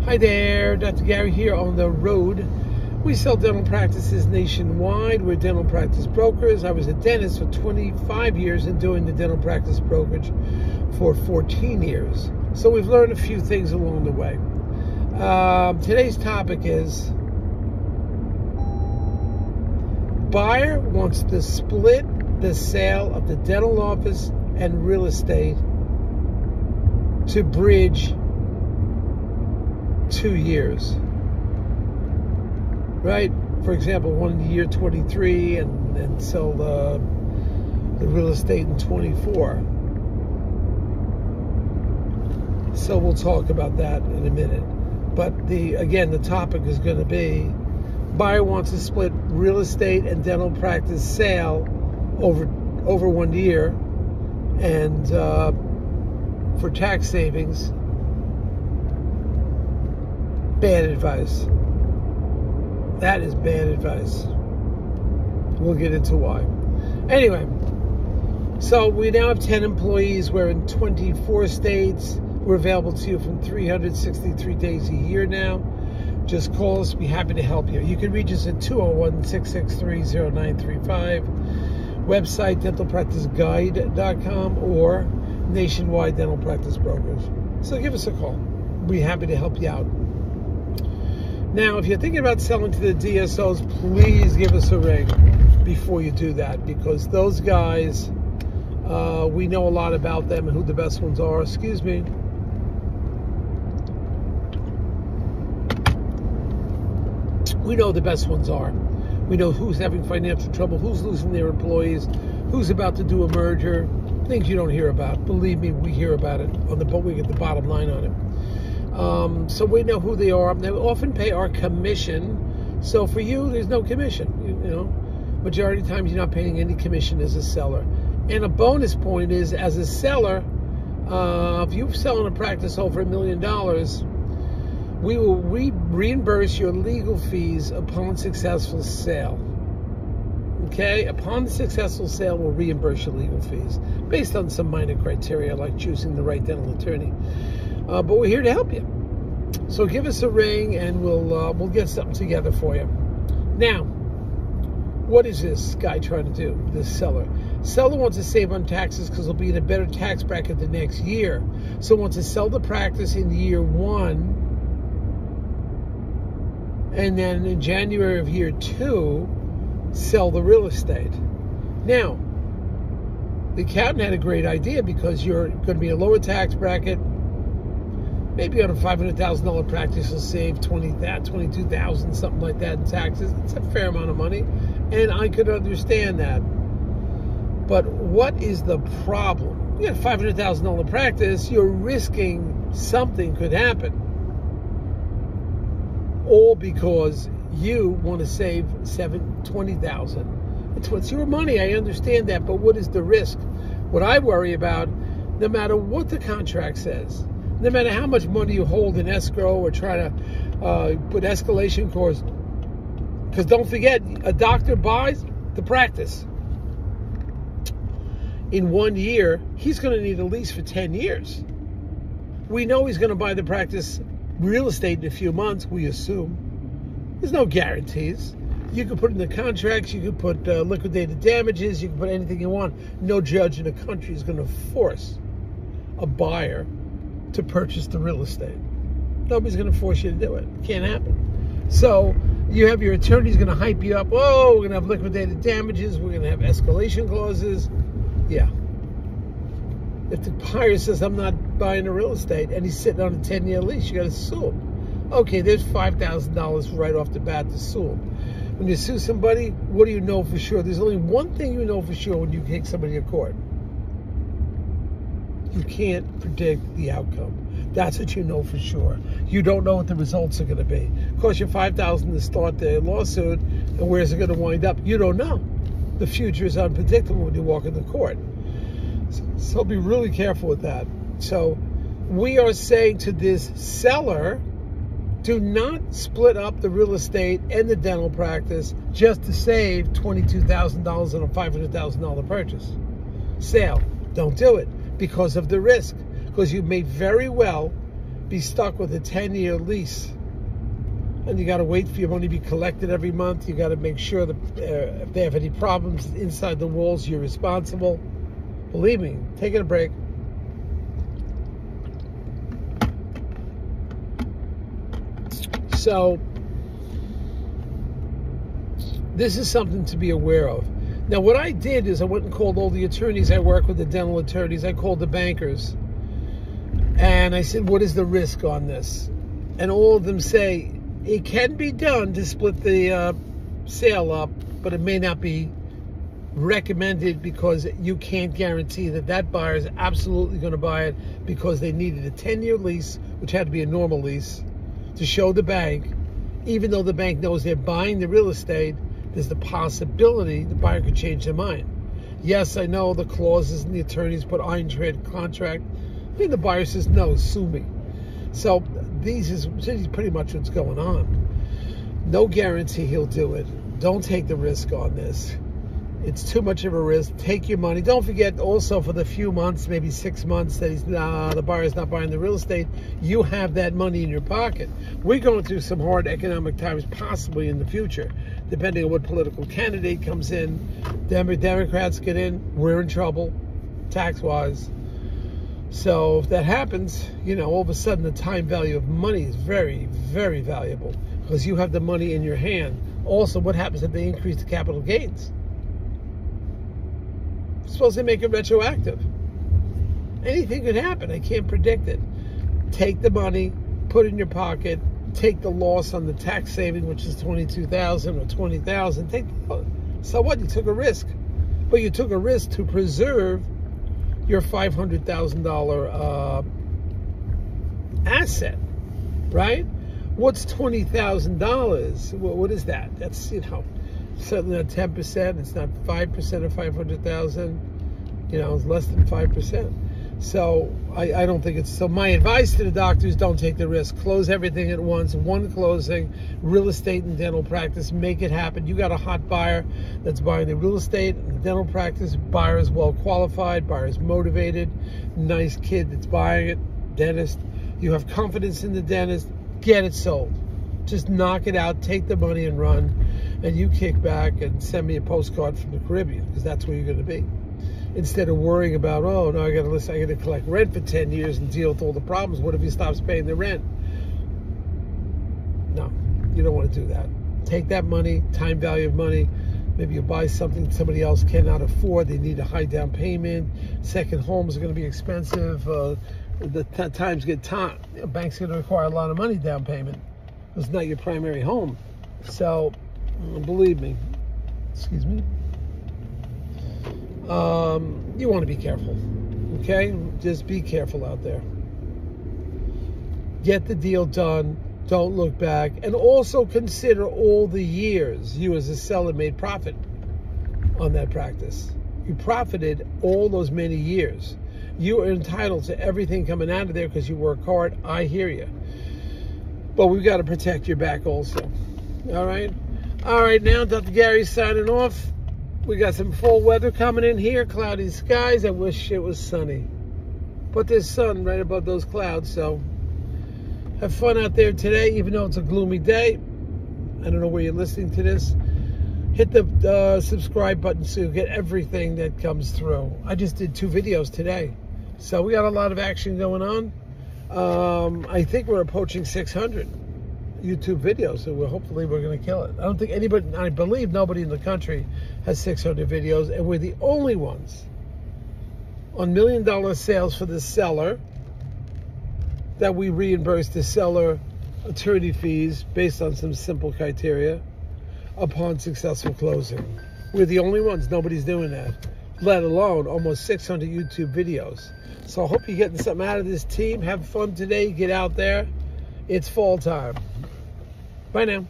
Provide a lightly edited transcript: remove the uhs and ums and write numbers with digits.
Hi there, Dr. Gary here on the road. We sell dental practices nationwide. We're dental practice brokers. I was a dentist for 25 years and doing the dental practice brokerage for 14 years. So we've learned a few things along the way. Today's topic is buyer wants to split the sale of the dental office and real estate to bridge 2 years, right? For example, one in the year 23 and sell the real estate in 24. So we'll talk about that in a minute. But again, the topic is going to be buyer wants to split real estate and dental practice sale over 1 year, and for tax savings. Bad advice. That is bad advice. We'll get into why. Anyway, so we now have 10 employees. We're in 24 states. We're available to you from 363 days a year now. Just call us. Be happy to help you. You can reach us at 201-663-0935. Website, dentalpracticeguide.com, or Nationwide Dental Practice Brokers. So give us a call. We'll be happy to help you out. Now, if you're thinking about selling to the DSOs, please give us a ring before you do that, because those guys, we know a lot about them and who the best ones are. Excuse me. We know the best ones are. We know who's having financial trouble, who's losing their employees, who's about to do a merger, things you don't hear about. Believe me, we hear about it, but we get the bottom line on it. So we know who they are. They often pay our commission. So for you, there's no commission. You know, majority of times you're not paying any commission as a seller. And a bonus point is, as a seller, if you're selling a practice over $1 million, we will reimburse your legal fees upon successful sale. Okay? Upon the successful sale, we'll reimburse your legal fees based on some minor criteria, like choosing the right dental attorney. But we're here to help you. So give us a ring and we'll get something together for you. Now, what is this guy trying to do, this seller? Seller wants to save on taxes because he'll be in a better tax bracket the next year. So wants to sell the practice in year 1, and then in January of year 2, sell the real estate. Now, the accountant had a great idea, because you're going to be in a lower tax bracket. Maybe on a $500,000 practice, you'll save $22,000, something like that in taxes. It's a fair amount of money, and I could understand that. But what is the problem? You got a $500,000 practice, you're risking something could happen. All because you want to save $20,000. It's your money, I understand that, but what is the risk? What I worry about, no matter what the contract says, no matter how much money you hold in escrow or try to put escalation clause, because don't forget, a doctor buys the practice. In 1 year, he's going to need a lease for 10 years. We know he's going to buy the practice real estate in a few months, we assume. There's no guarantees. You can put in the contracts, you can put liquidated damages, you can put anything you want. No judge in the country is going to force a buyer to purchase the real estate. Nobody's going to force you to do it. It can't happen. So you have your attorney's going to hype you up. Oh, we're going to have liquidated damages. We're going to have escalation clauses. Yeah. If the buyer says, I'm not buying the real estate, and he's sitting on a 10-year lease, you got to sue him. Okay, there's $5,000 right off the bat to sue him. When you sue somebody, what do you know for sure? There's only one thing you know for sure when you take somebody to court. You can't predict the outcome. That's what you know for sure. You don't know what the results are going to be. It costs you $5,000 to start the lawsuit, and where's it going to wind up? You don't know. The future is unpredictable when you walk into court. So be really careful with that. So we are saying to this seller, do not split up the real estate and the dental practice just to save $22,000 on a $500,000 purchase. Sale. Don't do it because of the risk. Because you may very well be stuck with a 10-year lease. And you got to wait for your money to be collected every month. You got to make sure that if they have any problems inside the walls, you're responsible. Believe me, taking a break. So, this is something to be aware of. Now, what I did is I went and called all the attorneys. I work with the dental attorneys. I called the bankers. And I said, what is the risk on this? And all of them say, it can be done to split the sale up, but it may not be recommended because you can't guarantee that that buyer is absolutely going to buy it because they needed a 10-year lease, which had to be a normal lease, to show the bank. Even though the bank knows they're buying the real estate, there's the possibility the buyer could change their mind. Yes, I know the clauses and the attorneys put iron trade contract. I think the buyer says, no, sue me. So this is pretty much what's going on. No guarantee he'll do it. Don't take the risk on this. It's too much of a risk. Take your money. Don't forget also for the few months, maybe 6 months, that the buyer's not buying the real estate, you have that money in your pocket. We're going through some hard economic times possibly in the future, depending on what political candidate comes in. Democrats get in, we're in trouble, tax-wise. So if that happens, all of a sudden the time value of money is very, very valuable because you have the money in your hand. Also, what happens if they increase the capital gains? Suppose they make it retroactive. Anything could happen. I can't predict it. Take the money, put it in your pocket, take the loss on the tax saving, which is $22,000 or $20,000. So what? You took a risk. But you took a risk to preserve your $500,000 asset, right? What's $20,000? What is that? That's, certainly not 10%. It's not 5% of 500,000. It's less than 5%. So I don't think it's. So my advice to the doctors: don't take the risk. Close everything at once. One closing. Real estate and dental practice. Make it happen. You got a hot buyer that's buying the real estate and the dental practice. Buyer is well qualified. Buyer is motivated. Nice kid that's buying it. Dentist. You have confidence in the dentist. Get it sold. Just knock it out. Take the money and run. And you kick back and send me a postcard from the Caribbean, because that's where you're going to be. Instead of worrying about, oh, no, I got to collect rent for 10 years and deal with all the problems. What if he stops paying the rent? No, you don't want to do that. Take that money, time value of money. Maybe you buy something somebody else cannot afford. They need a high down payment. Second homes are going to be expensive. Times get tough. Banks are going to require a lot of money down payment. It's not your primary home. So, believe me, excuse me, you want to be careful, okay? Just be careful out there. Get the deal done. Don't look back. And also consider all the years you as a seller made profit on that practice. You profited all those many years. You are entitled to everything coming out of there because you work hard. I hear you. But we've got to protect your back also. All right? All right, now Dr. Gary's signing off. We got some fall weather coming in here. Cloudy skies. I wish it was sunny. But there's sun right above those clouds, so have fun out there today, even though it's a gloomy day. I don't know where you're listening to this. Hit the subscribe button so you'll get everything that comes through. I just did 2 videos today. So we got a lot of action going on. I think we're approaching 600 YouTube videos, so hopefully we're going to kill it. I don't think anybody, I believe nobody in the country has 600 videos, and we're the only ones on $1 million sales for the seller that we reimburse the seller attorney fees based on some simple criteria upon successful closing. We're the only ones. Nobody's doing that, let alone almost 600 YouTube videos. So I hope you're getting something out of this team. Have fun today. Get out there. It's fall time. Bye now.